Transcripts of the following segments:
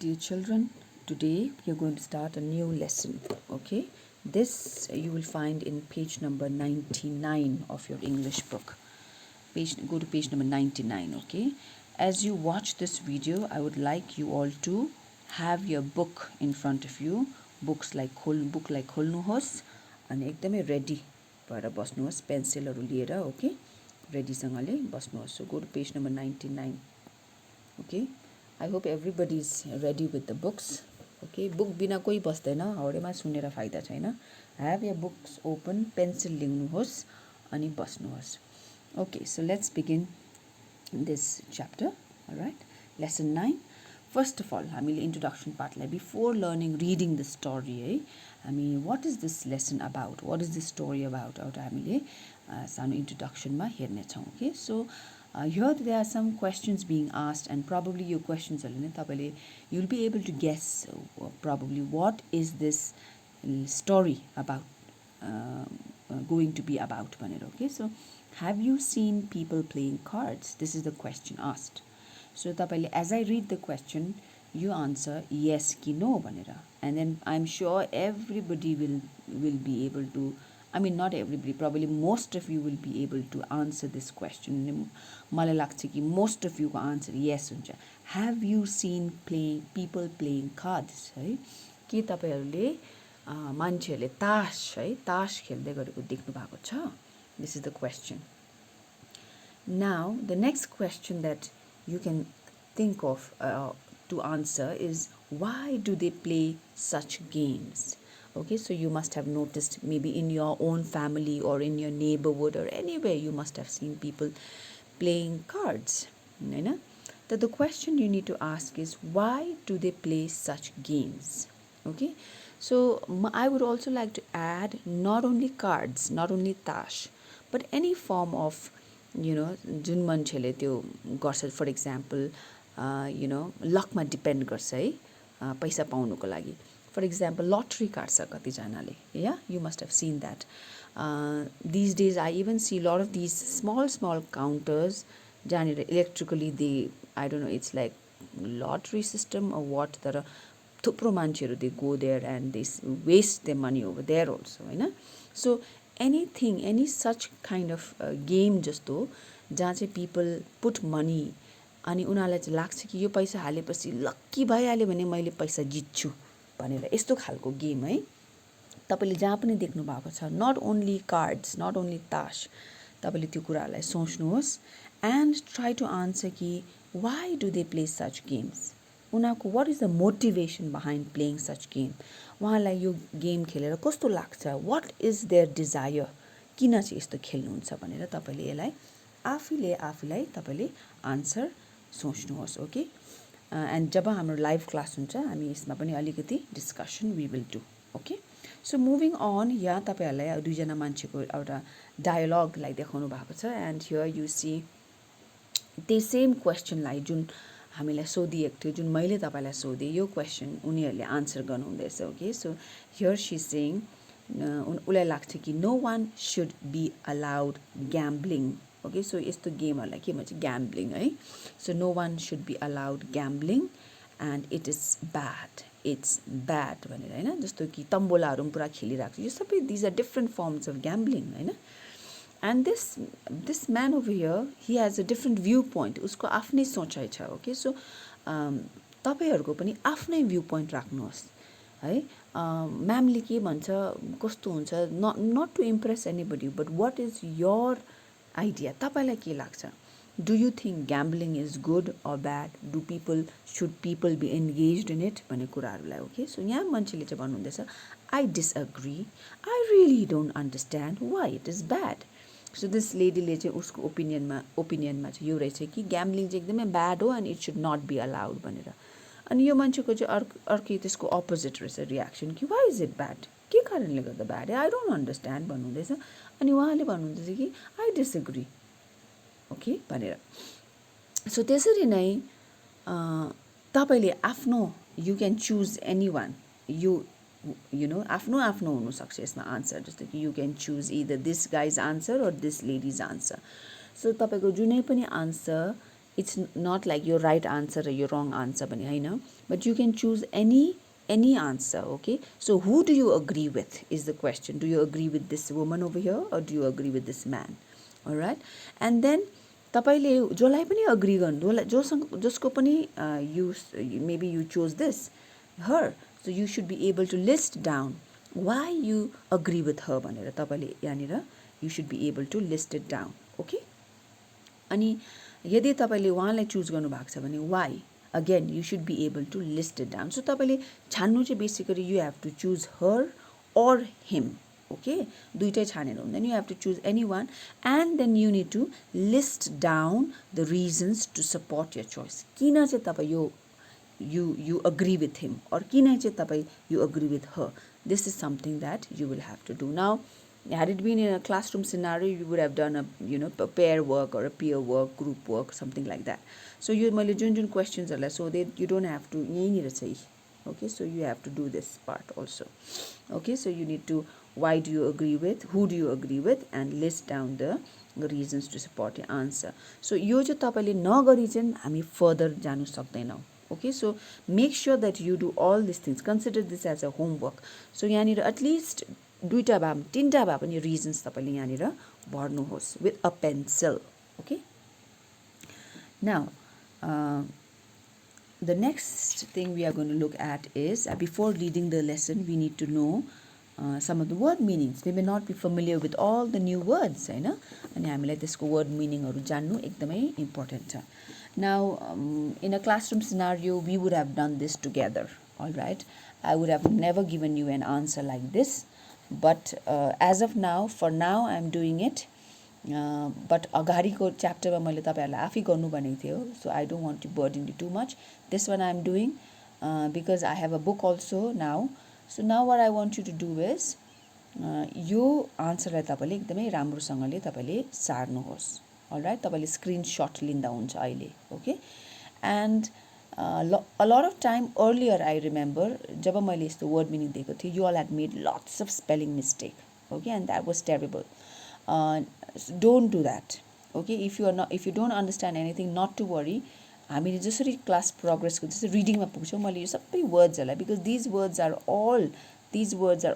dear children, today we are going to start a new lesson. Okay, this you will find in page number 99 of your English book. Go to page number 99. Okay, as you watch this video, I would like you all to have your book in front of you. Book like खोल्नुहोस् अनि एकदमै ready भएर बस्नुहोस् पेन्सिलहरु लिएर. Okay, ready सँगले बस्नुहोस्. So go to page number 99. Okay, I hope everybody is ready with the books. Okay, book बिना कोही बस्दैन, हौडेमा सुनेर फाइदा छैन. Have your books open, pencil लिनुहोस् अनि बस्नुहोस्. Okay, so let's begin this chapter. All right, lesson 9. First of all, हामीले introduction part lie before learning reading the story, I mean, what is this lesson about? What is this story about? एउटा हामीले सानो introduction मा हेर्ने छौं. Okay, so here there are some questions being asked, and probably your questions you'll be able to guess probably what is this story about going to be about. Okay, so have you seen people playing cards? This is the question asked. So as I read the question, you answer yes ki no, and then I'm sure everybody will be able to, I mean, not everybody, probably most of you will be able to answer this question. मलाई लाग्छ कि most of you को answer yes हुन्छ. Have you seen people playing cards? है के तपाईहरुले मान्छेहरुले ताश खेल्दै गरेको देख्नु भएको छ? This is the question. Now, the next question that you can think of to answer is, why do they play such games? Okay, so you must have noticed maybe in your own family or in your neighborhood or anywhere you must have seen people playing cards. That the question you need to ask is, why do they play such games? Okay, so I would also like to add not only cards, not only tash, but any form of, जुन मान्छेले त्यो गर्छ, for example, लकमा depend गर्छ है पैसा पाउनुको लागि. For example, lottery cards are katijanale. Yeah, you must have seen that. These days, I even see a lot of these small counters. Electrically, I don't know, it's like lottery system or what. There are thupro mancheru, they go there and they waste their money over there also. So anything, any such kind of game just though, jahan people put money, अनि उनीहरुलाई चाहिँ लाग्छ कि यो पैसा हालेपछि लक्की भइहाल्यो भने मैले पैसा जित्छु भनेर यस्तो खालको गेम है. तपाईले जहाँ पनि देख्नु भएको छ, not only cards, not only tash, तपाईले त्यो कुरालाई सोच्नुहोस् and try to answer कि why do they play such games? उनीहरुको what is the motivation behind playing such game? उहाँलाई यो गेम खेलेर कस्तो लाग्छ? What is their desire? किन चाहिँ यस्तो खेल्नुहुन्छ भनेर तपाईले यसलाई आफैलाई तपाईले आन्सर सोच्नुहोस्. ओके, and जब हाम्रो लाइभ क्लास हुन्छ हामी यसमा पनि अलिकति discussion we will do. Okay, so moving on, यहाँ तपाईहरुलाई दुईजना मान्छेको एउटा डायलग लाई देखाउनु भएको छ, and here you see the same question लाई जुन हामीलाई सोधिएको थियो, जुन मैले तपाईलाई सोधे, यो क्वेशन उनीहरुले आन्सर गर्नु हुँदैछ. Okay, so here she is saying उलाई लाग्छ कि no one should be allowed gambling. Okay, so यस्तो गेमहरुलाई के भन्छ? Gambling है. So no one should be allowed gambling and it is bad. It's bad भनेर हैन, जस्तो कि तम्बोलाहरु पुरा खेलिराख्छ, यो सबै these are different forms of gambling Hahn. And this man over here, he has a different viewpoint. उसको आफ्नै सोचाइ छ. Okay, so तपाईहरुको पनि आफ्नै viewpoint राख्नुहोस् है. म्यामले के भन्छ, कस्तो हुन्छ, not to impress anybody, but what is your idea? तपाईलाई के लाग्छ? Do you think gambling is good or bad? Should people be engaged in it? भन्ने कुराहरुलाई. Okay, so यहाँ मान्छेले चाहिँ भन्नुहुँदैछ, I disagree. I really don't understand why it is bad. So this lady ले चाहिँ उसको ओपिनियनमा चाहिँ यो रहेछ कि gambling चाहिँ एकदमै bad हो and it should not be allowed भनेर. अनि यो मान्छेको चाहिँ अर्कै त्यसको अपोजिट रहेछ रियाक्सन कि why is it bad? के कारणले गर्दा bad? I don't understand भन्नुहुँदैछ. अनि उहाँले भन्नुहुँदैछ कि I disagree. Okay, भनेर. So त्यसरी नै तपाईले आफ्नो, you can choose anyone. You know, आफ्नो हुन सक्छ यसमा आन्सर, जस्तो कि you can choose either this guy's answer or this lady's answer. So तपाईको जुनै पनि answer it's not like your right answer or your wrong answer bhane haina, but you can choose any answer. Okay, so who do you agree with is the question. Do you agree with this woman over here or do you agree with this man? All right, and then तपाईले जसलाई पनि agree गर्नु, जोसँग जसको पनि maybe you chose this her, so you should be able to list down why you agree with her भनेर तपाईले यहाँनिर you should be able to list it down. Okay, अनि यदि तपाईले उहाँलाई चुज गर्नु भएको छ भने why, again you should be able to list it down. So तपाईले छान्नु चाहिँ basically you have to choose her or him. Okay, दुईटै छानेर हुँदैन, you have to choose anyone and then you need to list down the reasons to support your choice. किन चाहिँ तपाई यो you agree with him or किन चाहिँ तपाई you agree with her. This is something that you will have to do. Now, had it been in a classroom scenario, you would have done a pair work or a peer work, group work, something like that. So you मैले जुन questions are so that you don't have to यहीँनिर चाहिँ. Okay, so you have to do this part also. Okay, so you need to, why do you agree with, who do you agree with, and list down the reasons to support your answer. So यो चाहिँ तपाईले नगरी चाहिँ हामी further जानु सक्दैनौं. Okay, so make sure that you do all these things. Consider this as a homework. So यहाँनिर at least दुईटा भए पनि तीनटा भए पनि reasons तपाईले यहाँनिर भर्नुहोस् with a pencil. Okay, now the next thing we are going to look at is before reading the lesson we need to know some of the word meanings. We may not be familiar with all the new words, हैन, अनि हामीलाई त्यसको word meaning हरु जान्नु एकदमै important छ. Now in a classroom scenario we would have done this together. All right, I would have never given you an answer like this, but as of now, for now I am doing it. But अगाडिको च्याप्टरमा मैले तपाईहरुलाई आफै गर्नु भनेको थियो, so I don't want to burden you too much. This one I am doing because I have a book also now. So now what I want you to do is यो आन्सरलाई तपाईले एकदमै राम्रोसँगले तपाईले सार्नुहोस्. All right, तपाईले screenshot लिँदा हुन्छ अहिले. Okay, and a lot of time earlier I remember जब मैले यस्तो word meaning दिएको थिए, you all had made lots of spelling mistake. Okay, and that was terrible. So don't do that. Okay, if you don't understand anything, not to worry. हामीले जसरी class progress को जस्तो रिडिङमा पुग्छौं, मैले यो सबै वर्ड्सहरुलाई, because these words are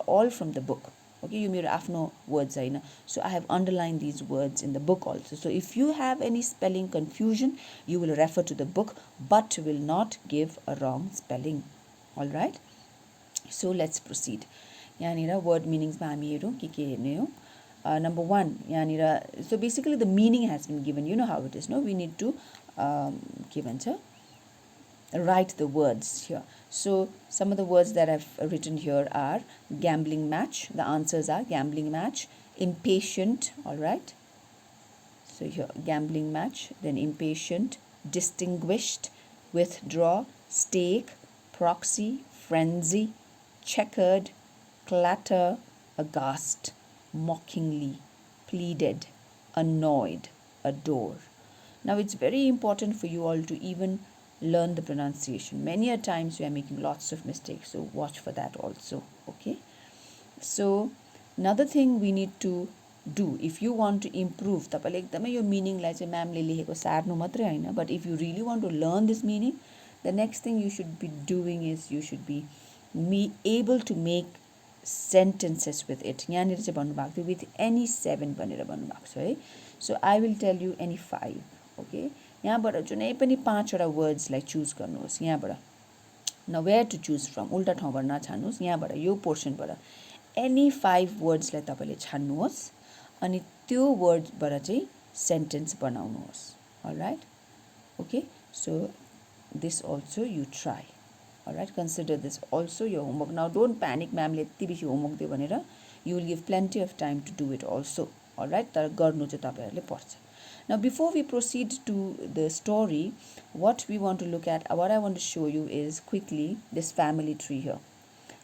all from the book. Okay, यो मेरो आफ्नो words Hahn. So I have underlined these words in the book also. So if you have any spelling confusion, you will refer to the book but will not give a wrong spelling. All right, so let's proceed. यहाँनिर word meanings मा हामी हेरौं के हेर्ने हो. Number 1, यहाँनिर, so basically the meaning has been given. You know how it is, no? We need to write the words here. So some of the words that I've written here are gambling match. The answers are gambling match, impatient. All right, so here gambling match, then impatient, distinguished, withdraw, stake, proxy, frenzy, checkered, clatter, aghast, mockingly, pleaded, annoyed, adore. Now it's very important for you all to even learn the pronunciation. Many a times we are making lots of mistakes, so watch for that also. Okay, so another thing we need to do if you want to improve, तपाईले एकदमै यो meaning लाई चाहिँ म्यामले लेखेको सार्नु मात्रै हैन, but if you really want to learn this meaning, the next thing you should be doing is you should be able to make sentences with it. यहाँनिर चाहिँ भन्नु भएको थियो with any 7 भनेर भन्नु भएको छ है. So I will tell you any 5. Okay, यहाँबाट जुनै पनि 5 वटा वर्ड्स लाई चुज गर्नुहोस् यहाँबाट. Now where to choose from, उल्टा ठाउँबाट नछान्नुहोस्, यहाँबाट यो पोर्सनबाट any 5 वर्ड्स लाई तपाईले छान्नुहोस् अनि त्यो वर्डबाट चाहिँ सेन्टेन्स बनाउनुहोस्. All right, okay, so this also you try. All right, consider this also your homework. Now don't panic, ma'am le यति बेसी homework दियो भनेर, you will give plenty of time to do it also. All right, तर गर्नु चाहिँ तपाईहरुले पर्छ. Now before we proceed to the story, what we want to look at, what I want to show you is quickly this family tree here.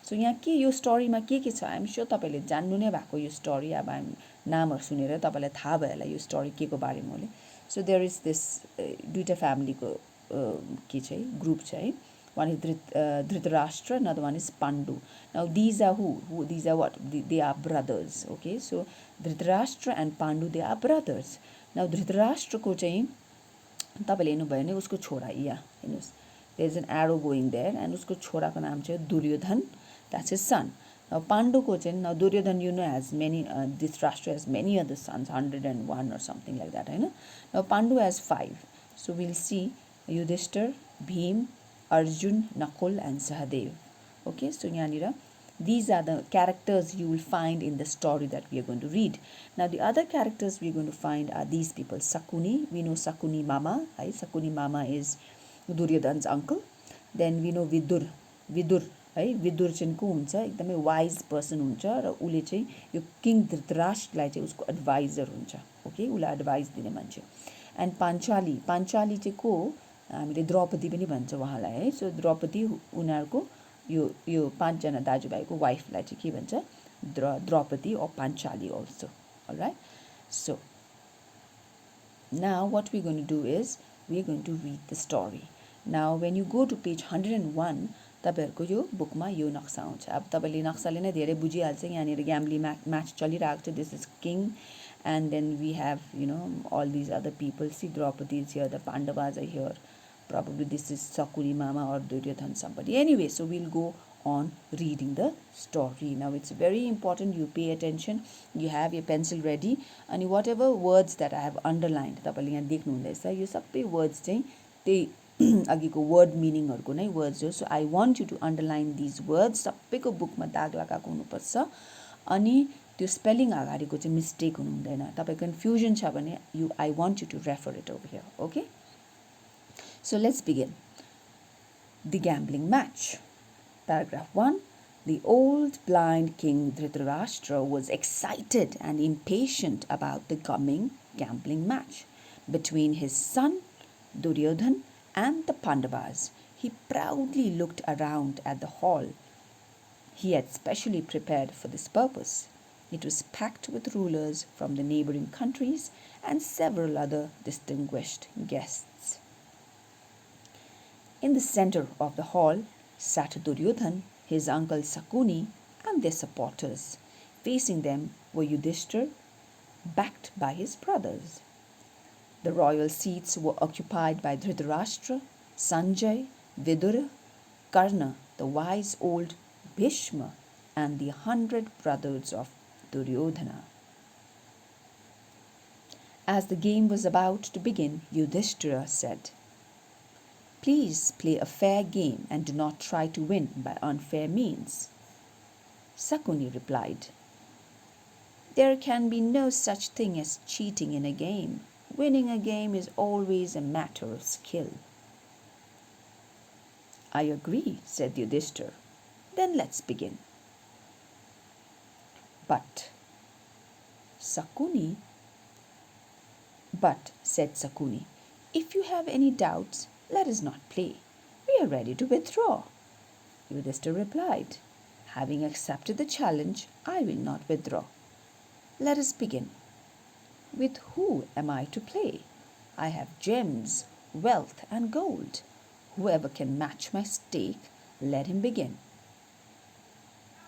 So यहाँ के यो स्टोरीमा के छ, I am sure तपाईले जान्नु नै भएको यो स्टोरी. अब हामी नामहरु सुनेर तपाईलाई थाहा भयो होला यो स्टोरी के को बारेमा हो. So there is this दुईटा family को के छ है, ग्रुप छ है. One is Dhritarashtra, another one is Pandu. Now these are who these are what? They are brothers. Okay, so Dhritarashtra and Pandu, they are brothers. Now Dhritarashtra को चाहिँ तपाईँले हेर्नुभयो भने उसको छोरा यहाँ हेर्नुहोस्, there is an arrow going there and उसको छोराको नाम चाहिँ दुर्योधन, द्याट्स हिज सन. पाण्डुको चाहिँ Duryodhana you know has many, Dhritarashtra has many other sons, 101 or something like that होइन. Pandu has 5. So will see Yudhishthira, Bhima, Arjuna, Nakula and Sahadeva. Okay, so yanira, these are the characters you will find in the story that we are going to read. Now the other characters we are going to find are these people. Sakuni, we know Sakuni Mama, right? Sakuni Mama is Duryodhan's uncle. Then we know Vidur, है विदुर चाहिँ को हुन्छ, एकदमै wise person हुन्छ र उसले चाहिँ यो king धृतराष्ट्रलाई चाहिँ उसको एडभाइजर हुन्छ. ओके, उसलाई एडभाइस दिने मान्छे. एन्ड पाञ्चाली चाहिँ को, हामीले द्रौपदी पनि भन्छ उहाँलाई है. सो द्रौपदी उनीहरूको यो 5 जना दाजुभाइको वाइफलाई चाहिँ के भन्छ, Draupadi or Panchali also. Alright, so now what we're going to do is we're going to read the story. Now when you go to page 101, तपाईहरुको यो बुकमा यो नक्सा आउँछ. अब तपाईले नक्साले नै धेरै बुझिहाल्छ. यहाँनिर ग्याम्बलिङ म्याच चलिरहेको छ. This is king and then we have all these other people. See, Draupadi is here, the Pandavas are here. Probably this is Sakuni Mama or Duryodhan, somebody. Anyway, so we'll go on reading the story. Now it's very important you pay attention. You have your pencil ready and whatever words that I have underlined, तपाईले यहाँ देख्नु हुँदैछ, यो सबै words चाहिँ त्यही अघिको word मिनिङहरुको नै words हो. So I want you to underline these words. सबैको बुकमा दाग लगाएको हुनुपर्छ अनि त्यो स्पेलिङ अगाडिको चाहिँ मिस्टेक हुनु हुँदैन. तपाईँ कन्फ्युजन छ भने I want you to refer it over here. Okay, so let's begin. The gambling match. Paragraph 1. The old blind king Dhritarashtra was excited and impatient about the coming gambling match between his son Duryodhan and the Pandavas. He proudly looked around at the hall he had specially prepared for this purpose. It was packed with rulers from the neighboring countries and several other distinguished guests. In the center of the hall sat Duryodhan, his uncle Sakuni, and their supporters. Facing them were Yudhishthir, backed by his brothers. The royal seats were occupied by Dhritarashtra, Sanjay, Vidura, Karna, the wise old Bhishma, and the 100 brothers of Duryodhana. As the game was about to begin, Yudhishthira said, "Please play a fair game and do not try to win by unfair means." Sakuni replied, "There can be no such thing as cheating in a game. Winning a game is always a matter of skill." "I agree," said Yudhishthir. "Then let's begin." But said Sakuni, "if you have any doubts, let us not play. We are ready to withdraw." Yudhishthir replied, "Having accepted the challenge, I will not withdraw. Let us begin. With who am I to play? I have gems, wealth, and gold. Whoever can match my stake, let him begin."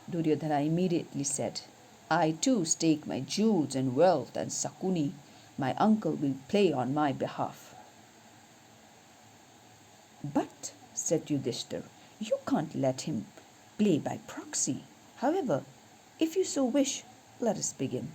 Duryodhana immediately said, "I too stake my jewels and wealth, and Sakuni, my uncle, will play on my behalf." "But," said Yudhishthir, "you can't let him play by proxy. However, if you so wish, let us begin."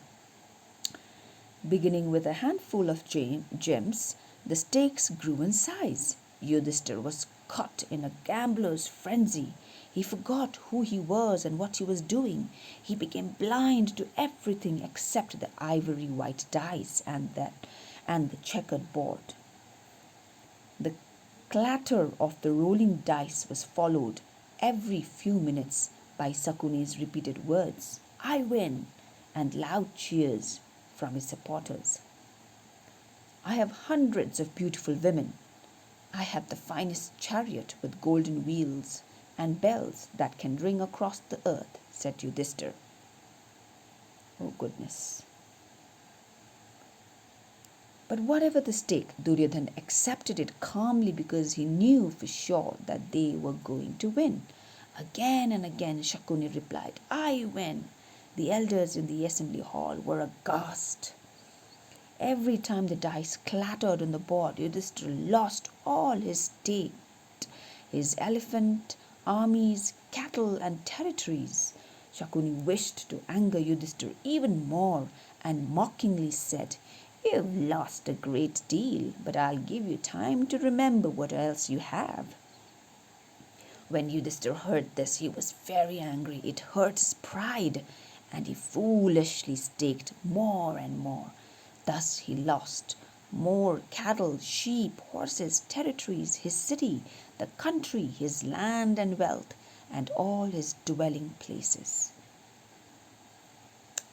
Beginning with a handful of gems, the stakes grew in size. Yudhishthir was caught in a gambler's frenzy. He forgot who he was and what he was doing. He became blind to everything except the ivory white dice and the checkered board. The clatter of the rolling dice was followed every few minutes by Sakuni's repeated words, "I win," and loud cheers from his supporters. "I have hundreds of beautiful women. I have the finest chariot with golden wheels and bells that can ring across the earth," said Yudhishthir. Oh goodness. But whatever the stake, Duryodhan accepted it calmly because he knew for sure that they were going to win. Again and again Sakuni replied, "I win." The elders in the assembly hall were aghast. Every time the dice clattered on the board, Yudhishthira lost all his state, his elephant, armies, cattle, and territories. Shakuni wished to anger Yudhishthira even more and mockingly said, "You've lost a great deal, but I'll give you time to remember what else you have." When Yudhishthira heard this, he was very angry. It hurt his pride, and he foolishly staked more and more. Thus he lost more cattle, sheep, horses, territories, his city, the country, his land and wealth, and all his dwelling places.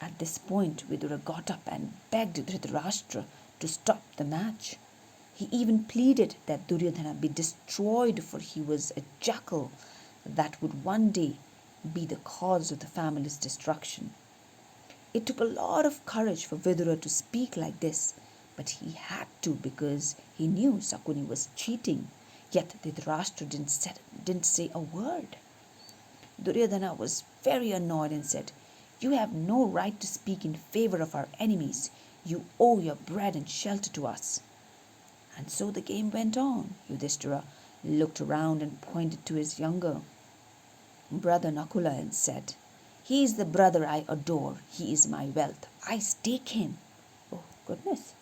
At this point, Vidura got up and begged Dhritarashtra to stop the match. He even pleaded that Duryodhana be destroyed, for he was a jackal that would one day be the cause of the family's destruction. It took a lot of courage for Vidura to speak like this, but he had to because he knew Sakuni was cheating. Yet Dhritarashtra didn't say a word. Duryodhana was very annoyed and said, "You have no right to speak in favor of our enemies. You owe your bread and shelter to us." And so the game went on. Yudhishthira looked around and pointed to his younger brother Nakula and said, "He is the brother I adore. He is my wealth. I stake him." Oh, goodness.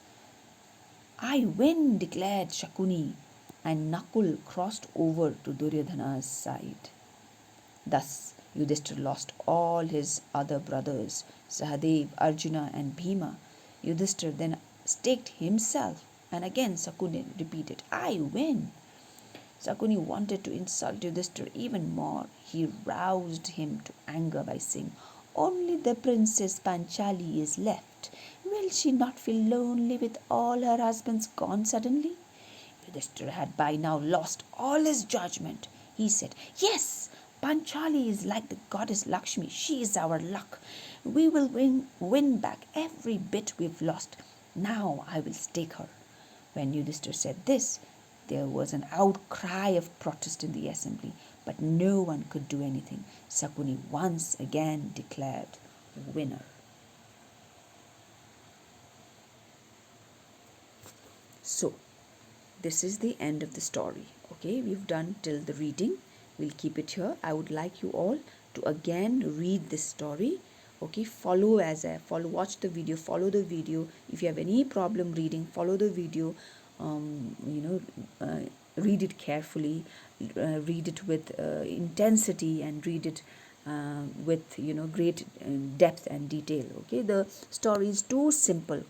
"I win," declared Shakuni, and Nakul crossed over to Duryodhana's side. Thus, Yudhishthira lost all his other brothers, Sahadev, Arjuna, and Bhima. Yudhishthira then staked himself, and again Sakuni repeated, "I win." Sakuni wanted to insult Yudhishthira even more. He roused him to anger by saying, "Only the Princess Panchali is left. Will she not feel lonely with all her husbands gone suddenly?" Yudhishthira had by now lost all his judgment. He said, "Yes, Panchali is like the goddess Lakshmi. She is our luck. We will win back every bit we've lost. Now I will stake her." When Yudhishthira said this, there was an outcry of protest in the assembly, but no one could do anything. Sakuni once again declared winner. So, this is the end of the story. Okay, we've done till the reading. We'll keep it here. I would like you all to again read this story. Okay, watch the video, follow the video. If you have any problem reading, follow the video. Read it carefully, read it with intensity, and read it with great depth and detail. Okay, the story is too simple.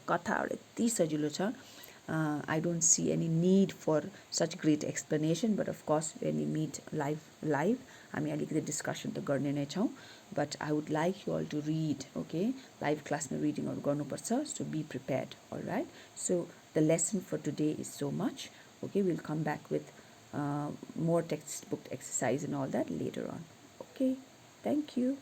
I don't see any need for such great explanation, but of course when we meet live हामी अलिकति discussion त गर्ने नै छौँ, but I would like you all to read. Okay, live classमा रिडिङहरु गर्नुपर्छ, so be prepared. All right, so the lesson for today is so much. Okay, we'll come back with more textbook exercise and all that later on. Okay, thank you.